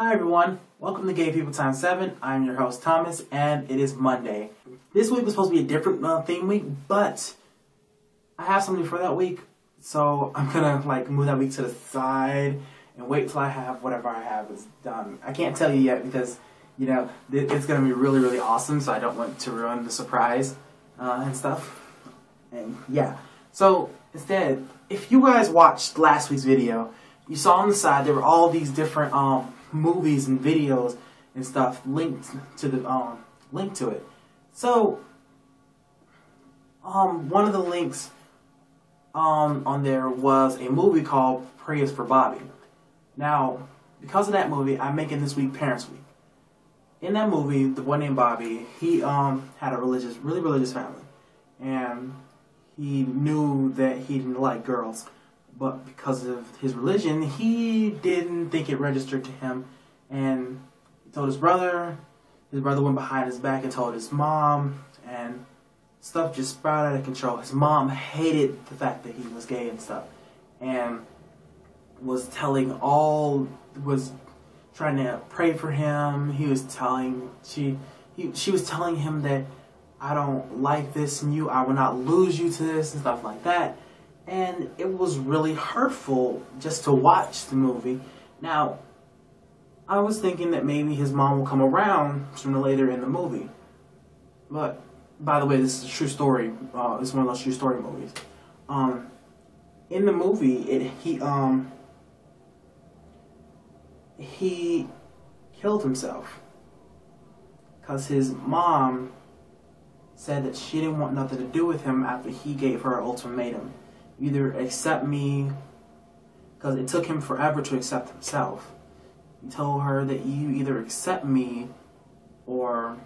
Hi everyone, welcome to Gay People Times 7. I'm your host Thomas, and it is Monday. This week was supposed to be a different theme week, but I have something for that week, so I'm gonna move that week to the side and wait till I have whatever I have is done. I can't tell you yet because, it's gonna be really, really awesome, so I don't want to ruin the surprise and stuff. And yeah, so instead, if you guys watched last week's video, you saw on the side there were all these different movies and videos and stuff linked to it. So one of the links on there was a movie called Prayers for Bobby. Now, because of that movie, I'm making this week Parents Week. In that movie, the boy named Bobby, he had a really religious family, and he knew that he didn't like girls. But because of his religion, he didn't think it registered to him, and he told his brother. His brother went behind his back and told his mom, and stuff just spiraled out of control. His mom hated the fact that he was gay and stuff, and was trying to pray for him. She was telling him that, I don't like this in you, I will not lose you to this, and stuff like that. And it was really hurtful just to watch the movie. Now, I was thinking that maybe his mom will come around sooner or later in the movie. But, by the way, this is a true story. It's one of those true story movies. In the movie, he killed himself because his mom said that she didn't want nothing to do with him after he gave her an ultimatum. Either accept me, because it took him forever to accept himself. He told her that you either accept me or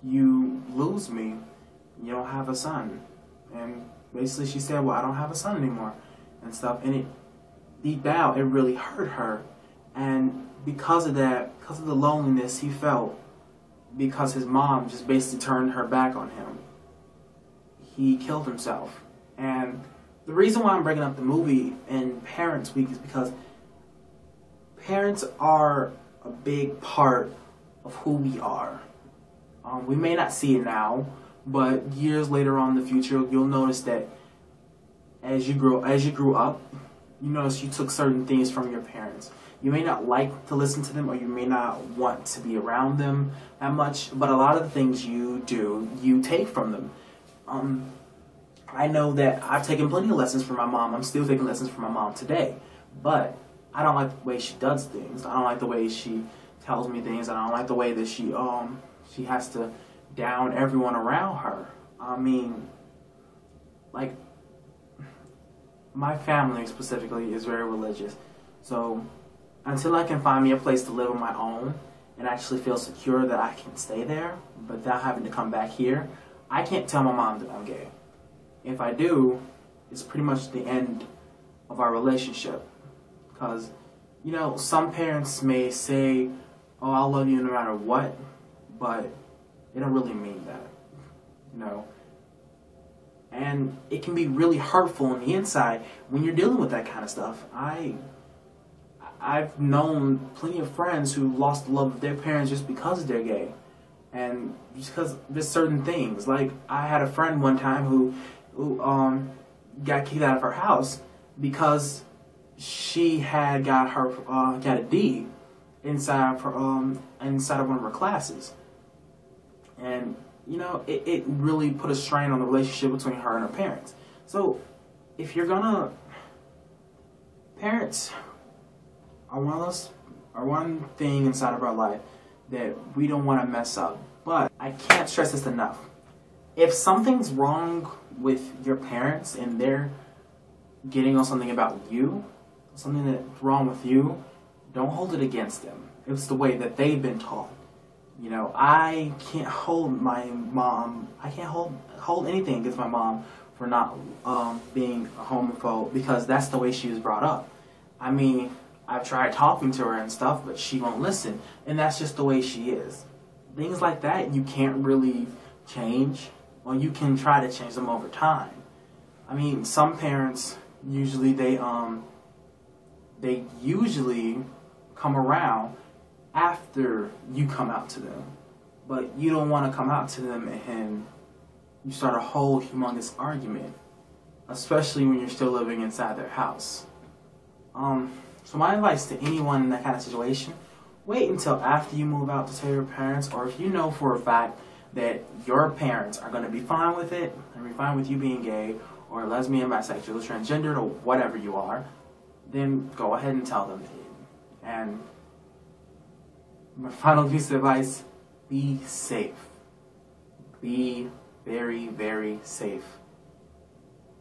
you lose me. You don't have a son. And basically she said, well, I don't have a son anymore and stuff. And deep down, it really hurt her. And because of that, because of the loneliness he felt, because his mom just basically turned her back on him, he killed himself. And the reason why I'm bringing up the movie and Parents Week is because parents are a big part of who we are. We may not see it now, but years later on in the future, you'll notice that as you grew up, you notice you took certain things from your parents. You may not like to listen to them, or you may not want to be around them that much, but a lot of the things you do, you take from them. I know that I've taken plenty of lessons from my mom. I'm still taking lessons from my mom today. But I don't like the way she does things. I don't like the way she tells me things. I don't like the way that she has to down everyone around her. I mean, my family specifically is very religious. So until I can find me a place to live on my own and actually feel secure that I can stay there without having to come back here, I can't tell my mom that I'm gay. If I do, it's pretty much the end of our relationship. Because, some parents may say, oh, I'll love you no matter what, but they don't really mean that, And it can be really hurtful on the inside when you're dealing with that kind of stuff. I've known plenty of friends who lost the love of their parents just because they're gay. And just because there's certain things. Like, I had a friend one time who got kicked out of her house because she had got a D inside of one of her classes, and it really put a strain on the relationship between her and her parents. So if you're parents are one thing inside of our life that we don't want to mess up. But I can't stress this enough. If something's wrong with your parents and they're getting on something about you, something that's wrong with you, don't hold it against them. It's the way that they've been taught. I can't hold my mom. I can't hold anything against my mom for not being a homophobe, because that's the way she was brought up. I mean, I've tried talking to her and stuff, but she won't listen, and that's just the way she is. Things like that you can't really change, or you can try to change them over time. I mean, some parents usually they usually come around after you come out to them. But you don't want to come out to them and you start a whole humongous argument, especially when you're still living inside their house. So my advice to anyone in that kind of situation, wait until after you move out to tell your parents, or if you know for a fact that your parents are going to be fine with it, and be fine with you being gay, or lesbian, bisexual, transgendered, or whatever you are, then go ahead and tell them. And my final piece of advice, be safe. Be very, very safe.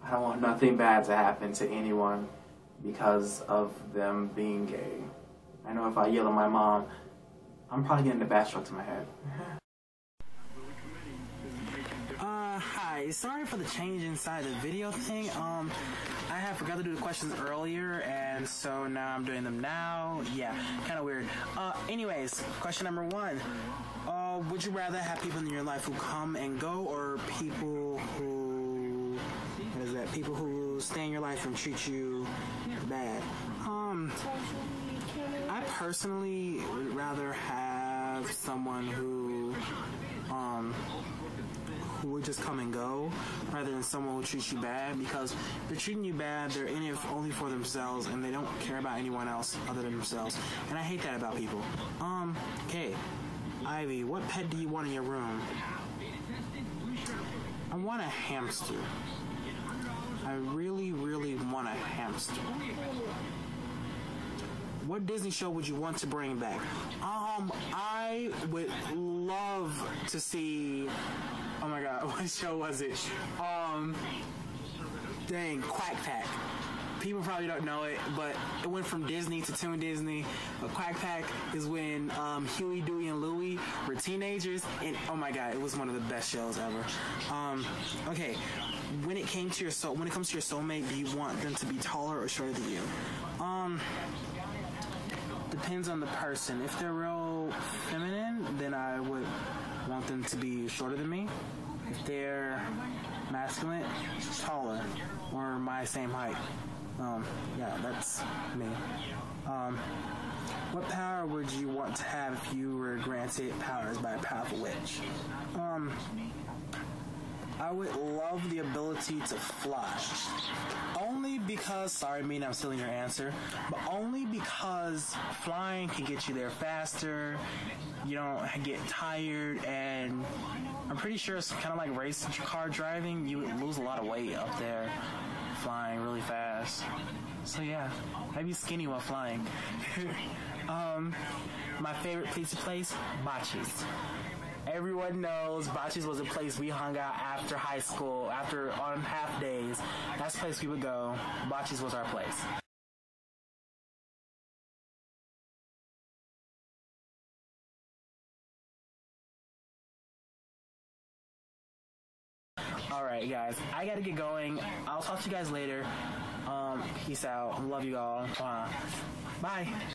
I don't want nothing bad to happen to anyone because of them being gay. I know if I yell at my mom, I'm probably getting the bat struck to my head. Hi, sorry for the change inside the video thing. I had forgot to do the questions earlier, and so now I'm doing them now. Yeah, kind of weird. Anyways, question number 1. Would you rather have people in your life who come and go, or people who, people who stay in your life and treat you bad? I personally would rather have someone who would just come and go rather than someone who treats you bad, because if they're treating you bad, they're in it only for themselves and they don't care about anyone else other than themselves. And I hate that about people. Okay, Ivy, what pet do you want in your room? I want a hamster. I really, really want a hamster. What Disney show would you want to bring back? I would love to see, oh my god, what show was it? Quack Pack. People probably don't know it, but it went from Disney to Toon Disney. But Quack Pack is when Huey, Dewey, and Louie were teenagers, and oh my god, it was one of the best shows ever. Okay, when it comes to your soulmate, do you want them to be taller or shorter than you? Depends on the person. If they're real feminine, then I would want them to be shorter than me. If they're masculine, taller, or my same height. Yeah, that's me. What power would you want to have if you were granted powers by a powerful witch? I would love the ability to fly. Only because, sorry, I'm stealing your answer, but only because flying can get you there faster, you don't get tired, and I'm pretty sure it's kind of like race car driving. You would lose a lot of weight up there flying really fast. So yeah, I'd be skinny while flying. My favorite pizza place, Bocce's. Everyone knows Bocce's was a place we hung out after high school, on half days. That's the place we would go. Bocce's was our place. Alright guys, I gotta get going. I'll talk to you guys later. Peace out. Love you all. Bye.